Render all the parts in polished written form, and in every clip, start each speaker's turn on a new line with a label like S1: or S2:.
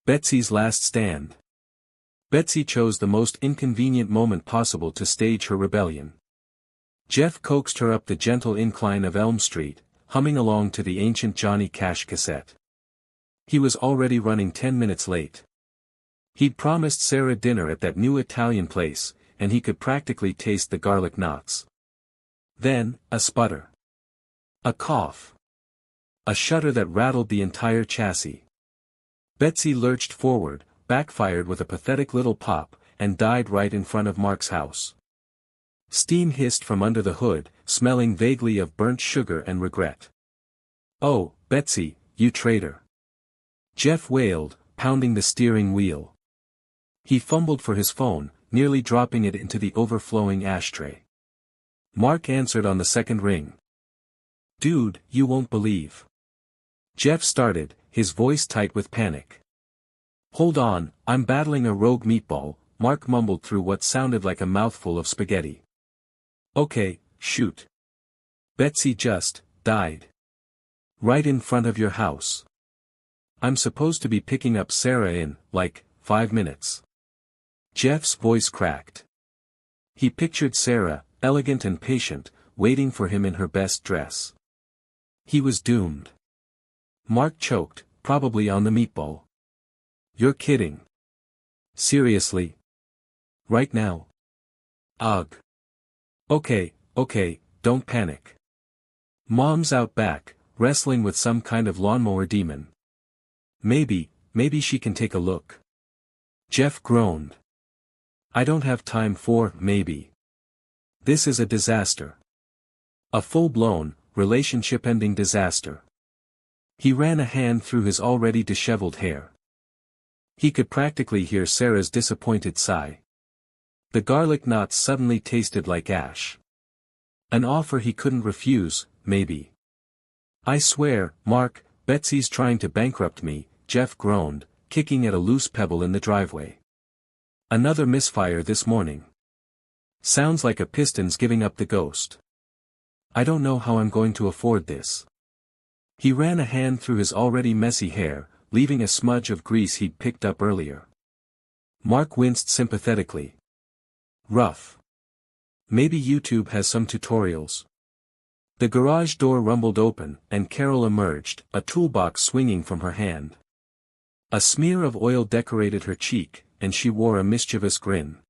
S1: Betsy's last stand. Betsy chose the most inconvenient moment possible to stage her rebellion. Jeff coaxed her up the gentle incline of Elm Street, humming along to the ancient Johnny Cash cassette. He was already running 10 minutes late. He'd promised Sarah dinner at that new Italian place, and he could practically taste the garlic knots. Then, a sputter. A cough. A shudder that rattled the entire chassis. Betsy lurched forward, backfired with a pathetic little pop, and died right in front of Mark's house. Steam hissed from under the hood, smelling vaguely of burnt sugar and regret. "Oh, Betsy, you traitor!" Jeff wailed, pounding the steering wheel. He fumbled for his phone, nearly dropping it into the overflowing ashtray. Mark answered on the second ring. "Dude, you won't believe." Jeff started, his voice tight with panic. "Hold on, I'm battling a rogue meatball," Mark mumbled through what sounded like a mouthful of spaghetti. "Okay, shoot." "Betsy just died. Right in front of your house. I'm supposed to be picking up Sarah in, 5 minutes. Jeff's voice cracked. He pictured Sarah, elegant and patient, waiting for him in her best dress. He was doomed. Mark choked, probably on the meatball. "You're kidding. Seriously? Right now?" "Ugh. Okay, don't panic. Mom's out back, wrestling with some kind of lawnmower demon. Maybe she can take a look." Jeff groaned. "I don't have time for maybe. This is a disaster. A full-blown, relationship-ending disaster." He ran a hand through his already disheveled hair. He could practically hear Sarah's disappointed sigh. The garlic knots suddenly tasted like ash. An offer he couldn't refuse, maybe. "I swear, Mark, Betsy's trying to bankrupt me," Jeff groaned, kicking at a loose pebble in the driveway. "Another misfire this morning. Sounds like a piston's giving up the ghost. I don't know how I'm going to afford this." He ran a hand through his already messy hair, leaving a smudge of grease he'd picked up earlier. Mark winced sympathetically. "Rough. Maybe YouTube has some tutorials." The garage door rumbled open, and Carol emerged, a toolbox swinging from her hand. A smear of oil decorated her cheek, and she wore a mischievous grin.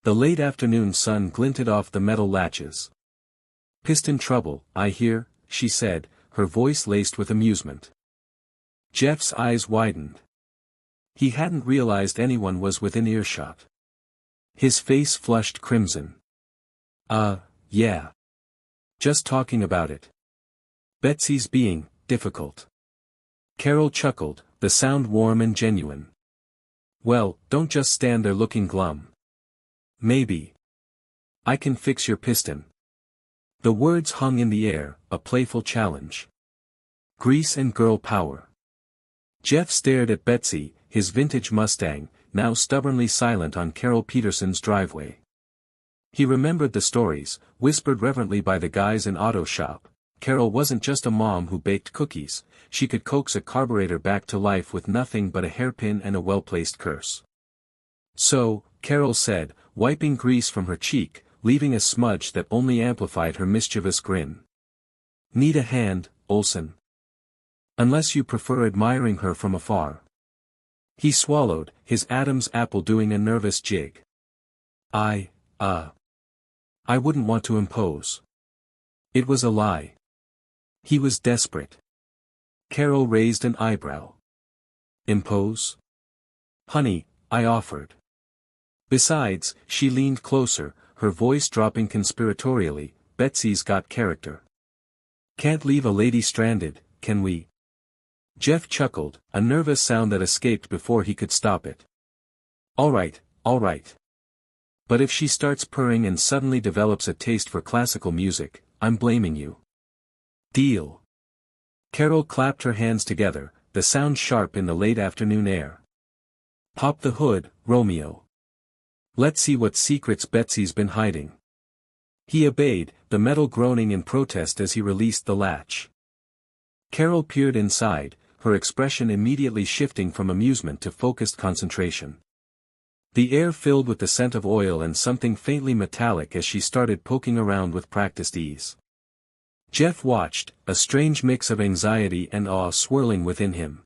S1: The late afternoon sun glinted off the metal latches. "Piston trouble, I hear," she said, her voice laced with amusement. Jeff's eyes widened. He hadn't realized anyone was within earshot. His face flushed crimson. Yeah. Just talking about it. Betsy's being difficult." Carol chuckled, the sound warm and genuine. "Well, don't just stand there looking glum. Maybe I can fix your piston." The words hung in the air, a playful challenge. Grease and girl power. Jeff stared at Betsy, his vintage Mustang, now stubbornly silent on Carol Peterson's driveway. He remembered the stories, whispered reverently by the guys in auto shop. Carol wasn't just a mom who baked cookies, she could coax a carburetor back to life with nothing but a hairpin and a well-placed curse. "So," Carol said, wiping grease from her cheek, leaving a smudge that only amplified her mischievous grin. "Need a hand, Olson? Unless you prefer admiring her from afar." He swallowed, his Adam's apple doing a nervous jig. I wouldn't want to impose." It was a lie. He was desperate. Carol raised an eyebrow. "Impose? Honey," I offered. Besides, she leaned closer, her voice dropping conspiratorially, "Betsy's got character. Can't leave a lady stranded, can we?" Jeff chuckled, a nervous sound that escaped before he could stop it. All right. But if she starts purring and suddenly develops a taste for classical music, I'm blaming you." "Deal." Carol clapped her hands together, the sound sharp in the late afternoon air. "Pop the hood, Romeo. Let's see what secrets Betsy's been hiding." He obeyed, the metal groaning in protest as he released the latch. Carol peered inside, her expression immediately shifting from amusement to focused concentration. The air filled with the scent of oil and something faintly metallic as she started poking around with practiced ease. Jeff watched, a strange mix of anxiety and awe swirling within him.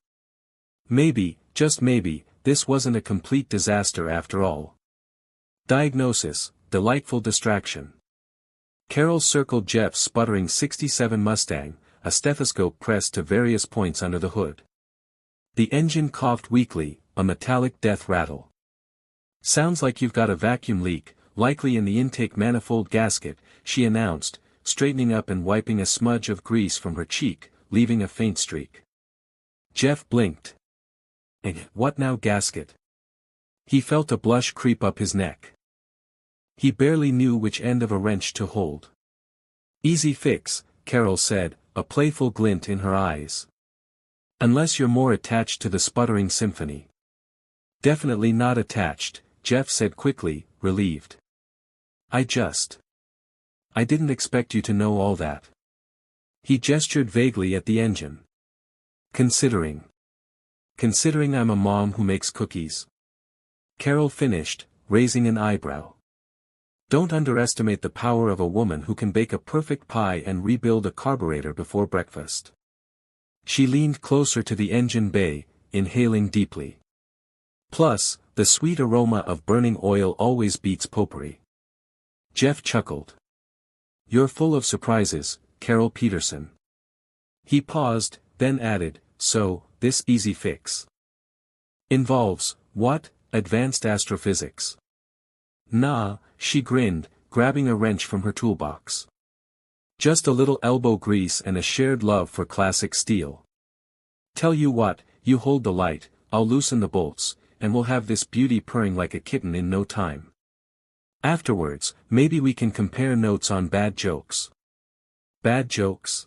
S1: Maybe, just maybe, this wasn't a complete disaster after all. Diagnosis: delightful distraction. Carol circled Jeff's sputtering '67 Mustang, a stethoscope pressed to various points under the hood. The engine coughed weakly, a metallic death rattle. "Sounds like you've got a vacuum leak, likely in the intake manifold gasket," she announced, straightening up and wiping a smudge of grease from her cheek, leaving a faint streak. Jeff blinked. What now, gasket? He felt a blush creep up his neck. He barely knew which end of a wrench to hold. "Easy fix," Carol said, a playful glint in her eyes. "Unless you're more attached to the sputtering symphony." "Definitely not attached," Jeff said quickly, relieved. I didn't expect you to know all that." He gestured vaguely at the engine. Considering I'm a mom who makes cookies." Carol finished, raising an eyebrow. "Don't underestimate the power of a woman who can bake a perfect pie and rebuild a carburetor before breakfast." She leaned closer to the engine bay, inhaling deeply. "Plus, the sweet aroma of burning oil always beats potpourri." Jeff chuckled. "You're full of surprises, Carol Peterson." He paused, then added, "So, this easy fix involves, what, advanced astrophysics?" "Nah," she grinned, grabbing a wrench from her toolbox. "Just a little elbow grease and a shared love for classic steel. Tell you what, you hold the light, I'll loosen the bolts, and we'll have this beauty purring like a kitten in no time. Afterwards, maybe we can compare notes on bad jokes." "Bad jokes?"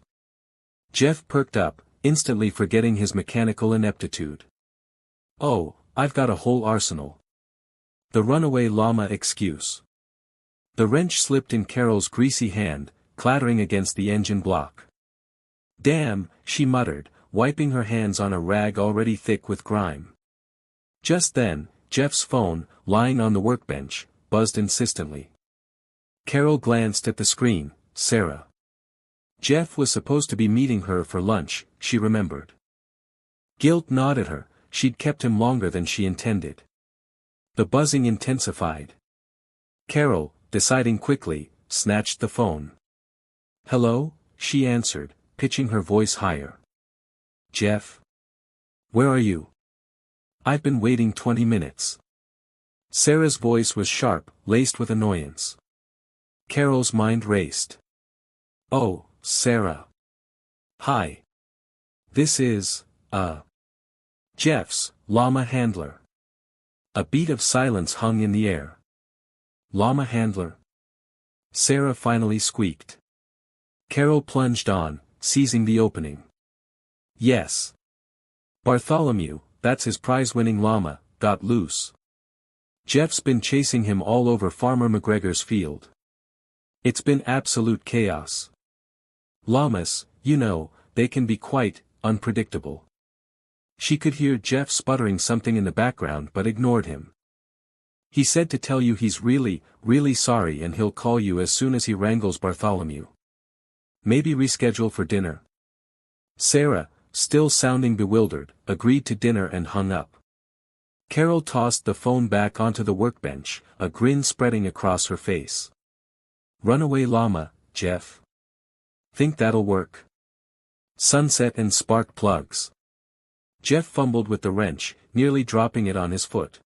S1: Jeff perked up, instantly forgetting his mechanical ineptitude. "Oh, I've got a whole arsenal." The runaway llama excuse. The wrench slipped in Carol's greasy hand, clattering against the engine block. "Damn," she muttered, wiping her hands on a rag already thick with grime. Just then, Jeff's phone, lying on the workbench, buzzed insistently. Carol glanced at the screen. Sarah. Jeff was supposed to be meeting her for lunch, she remembered. Guilt gnawed at her, she'd kept him longer than she intended. The buzzing intensified. Carol, deciding quickly, snatched the phone. "Hello?" she answered, pitching her voice higher. "Jeff? Where are you? I've been waiting 20 minutes. Sarah's voice was sharp, laced with annoyance. Carol's mind raced. "Oh, Sarah. Hi. This is, Jeff's, llama handler." A beat of silence hung in the air. "Llama handler?" Sarah finally squeaked. Carol plunged on, seizing the opening. "Yes. Bartholomew, that's his prize-winning llama, got loose. Jeff's been chasing him all over Farmer McGregor's field. It's been absolute chaos. Llamas, you know, they can be quite unpredictable." She could hear Jeff sputtering something in the background but ignored him. "He said to tell you he's really, really sorry and he'll call you as soon as he wrangles Bartholomew. Maybe reschedule for dinner." Sarah, still sounding bewildered, agreed to dinner and hung up. Carol tossed the phone back onto the workbench, a grin spreading across her face. "Runaway llama, Jeff. Think that'll work? Sunset and spark plugs." Jeff fumbled with the wrench, nearly dropping it on his foot.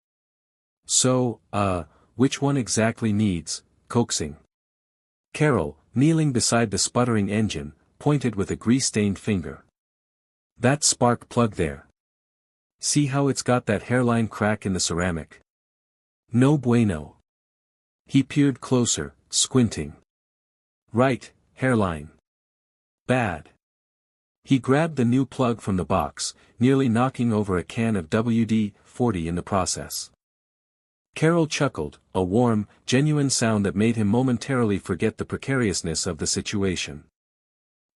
S1: "So, which one exactly needs coaxing?" Carol, kneeling beside the sputtering engine, pointed with a grease-stained finger. "That spark plug there. See how it's got that hairline crack in the ceramic? No bueno." He peered closer, squinting. "Right, hairline. Bad." He grabbed the new plug from the box, nearly knocking over a can of WD-40 in the process. Carol chuckled, a warm, genuine sound that made him momentarily forget the precariousness of the situation.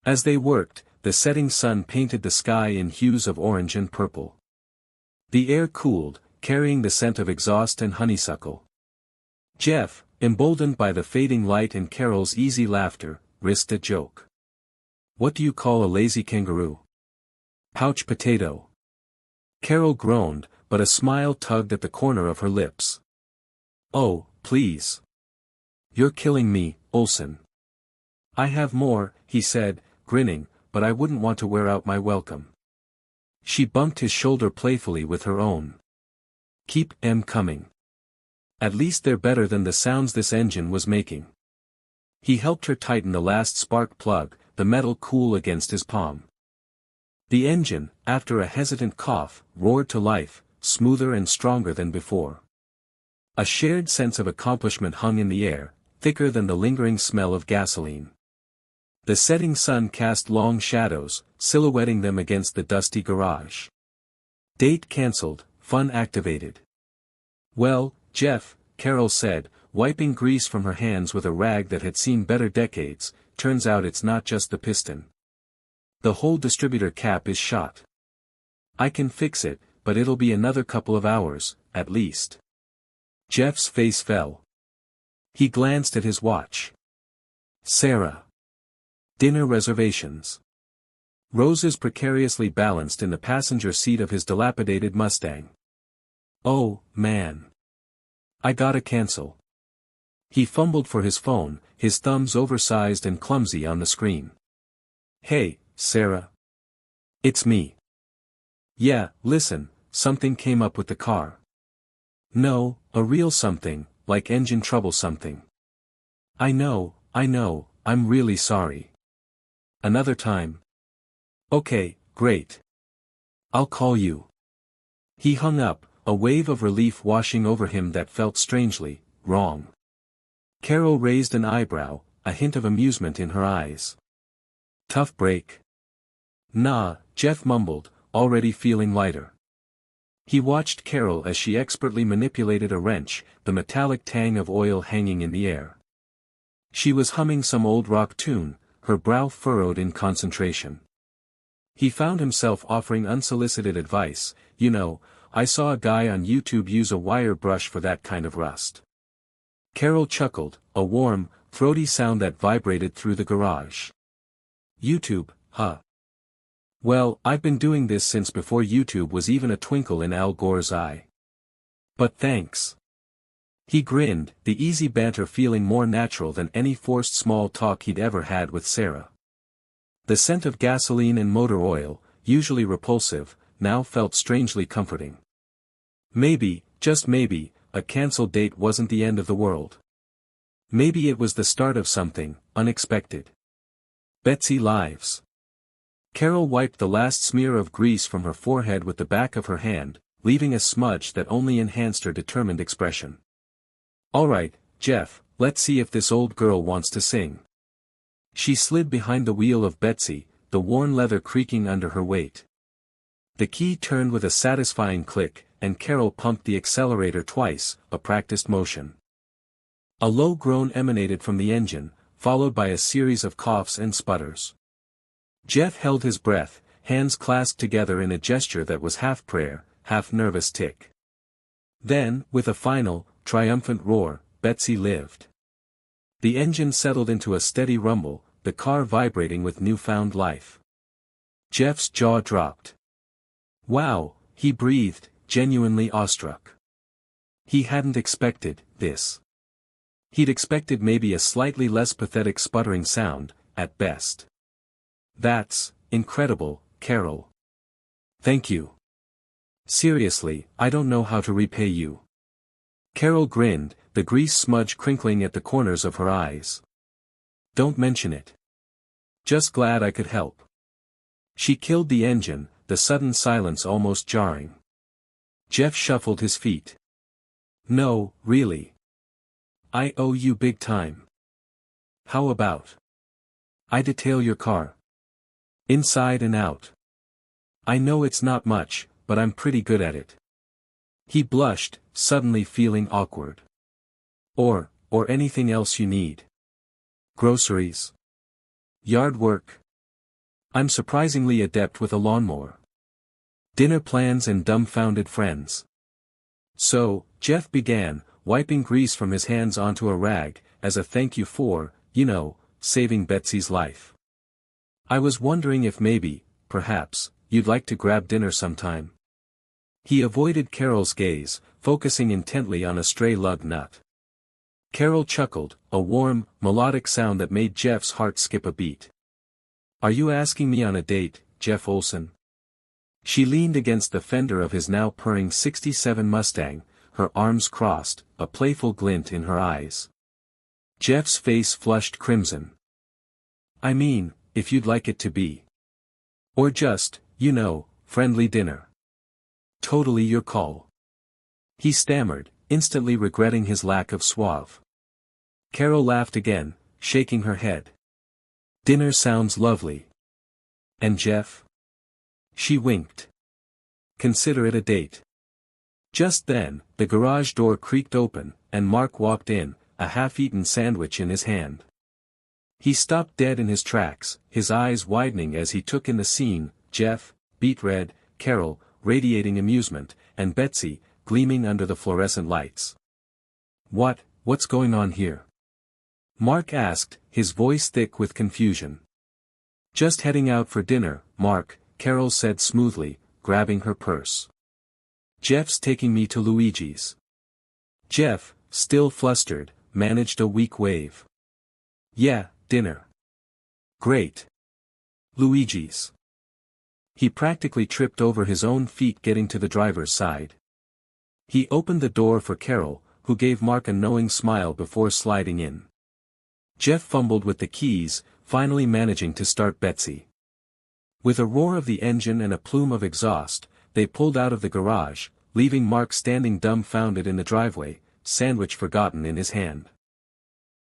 S1: As they worked, the setting sun painted the sky in hues of orange and purple. The air cooled, carrying the scent of exhaust and honeysuckle. Jeff, emboldened by the fading light and Carol's easy laughter, risked a joke. "What do you call a lazy kangaroo?" "Pouch potato." Carol groaned, but a smile tugged at the corner of her lips. "Oh, please. You're killing me, Olsen." "I have more," he said, grinning, "but I wouldn't want to wear out my welcome." She bumped his shoulder playfully with her own. "Keep 'em coming. At least they're better than the sounds this engine was making." He helped her tighten the last spark plug, the metal cool against his palm. The engine, after a hesitant cough, roared to life, smoother and stronger than before. A shared sense of accomplishment hung in the air, thicker than the lingering smell of gasoline. The setting sun cast long shadows, silhouetting them against the dusty garage. Date cancelled, fun activated. "Well, Jeff," Carol said, wiping grease from her hands with a rag that had seen better decades, "turns out it's not just the piston. The whole distributor cap is shot. I can fix it, but it'll be another couple of hours, at least." Jeff's face fell. He glanced at his watch. Sarah. Dinner reservations. Roses precariously balanced in the passenger seat of his dilapidated Mustang. "Oh, man. I gotta cancel." He fumbled for his phone, his thumbs oversized and clumsy on the screen. "Hey, Sarah. It's me." "Yeah, listen, something came up with the car." "No, a real something, like engine trouble something." I know, I'm really sorry." "Another time." "Okay, great. I'll call you." He hung up, a wave of relief washing over him that felt strangely wrong. Carol raised an eyebrow, a hint of amusement in her eyes. "Tough break?" "Nah," Jeff mumbled, already feeling lighter. He watched Carol as she expertly manipulated a wrench, the metallic tang of oil hanging in the air. She was humming some old rock tune, her brow furrowed in concentration. He found himself offering unsolicited advice. "You know, I saw a guy on YouTube use a wire brush for that kind of rust." Carol chuckled, a warm, throaty sound that vibrated through the garage. "YouTube, huh? Well, I've been doing this since before YouTube was even a twinkle in Al Gore's eye. But thanks." He grinned, the easy banter feeling more natural than any forced small talk he'd ever had with Sarah. The scent of gasoline and motor oil, usually repulsive, now felt strangely comforting. Maybe, just maybe, a cancelled date wasn't the end of the world. Maybe it was the start of something unexpected. Betsy Lives. Carol wiped the last smear of grease from her forehead with the back of her hand, leaving a smudge that only enhanced her determined expression. "All right, Jeff, let's see if this old girl wants to sing." She slid behind the wheel of Betsy, the worn leather creaking under her weight. The key turned with a satisfying click, and Carol pumped the accelerator twice, a practiced motion. A low groan emanated from the engine, followed by a series of coughs and sputters. Jeff held his breath, hands clasped together in a gesture that was half prayer, half nervous tick. Then, with a final, triumphant roar, Betsy lived. The engine settled into a steady rumble, the car vibrating with newfound life. Jeff's jaw dropped. "Wow," he breathed, genuinely awestruck. He hadn't expected this. He'd expected maybe a slightly less pathetic sputtering sound, at best. "That's incredible, Carol. Thank you. Seriously, I don't know how to repay you." Carol grinned, the grease smudge crinkling at the corners of her eyes. "Don't mention it. Just glad I could help." She killed the engine, the sudden silence almost jarring. Jeff shuffled his feet. "No, really. I owe you big time. How about I detail your car? Inside and out. I know it's not much, but I'm pretty good at it." He blushed, suddenly feeling awkward. Or anything else you need. Groceries? Yard work? I'm surprisingly adept with a lawnmower. Dinner plans and dumbfounded friends. So, Jeff began, wiping grease from his hands onto a rag, as a thank you for, saving Betsy's life. I was wondering if maybe, perhaps, you'd like to grab dinner sometime. He avoided Carol's gaze, focusing intently on a stray lug nut. Carol chuckled, a warm, melodic sound that made Jeff's heart skip a beat. Are you asking me on a date, Jeff Olson? She leaned against the fender of his now purring '67 Mustang, her arms crossed, a playful glint in her eyes. Jeff's face flushed crimson. I mean, if you'd like it to be. Or just, friendly dinner. Totally your call. He stammered, instantly regretting his lack of suave. Carol laughed again, shaking her head. Dinner sounds lovely. And Jeff? She winked. Consider it a date. Just then, the garage door creaked open, and Mark walked in, a half-eaten sandwich in his hand. He stopped dead in his tracks, his eyes widening as he took in the scene, Jeff, beet red, Carol, radiating amusement, and Betsy, gleaming under the fluorescent lights. What's going on here? Mark asked, his voice thick with confusion. Just heading out for dinner, Mark, Carol said smoothly, grabbing her purse. Jeff's taking me to Luigi's. Jeff, still flustered, managed a weak wave. Yeah, dinner. Great. Luigi's. He practically tripped over his own feet getting to the driver's side. He opened the door for Carol, who gave Mark a knowing smile before sliding in. Jeff fumbled with the keys, finally managing to start Betsy. With a roar of the engine and a plume of exhaust, they pulled out of the garage, leaving Mark standing dumbfounded in the driveway, sandwich forgotten in his hand.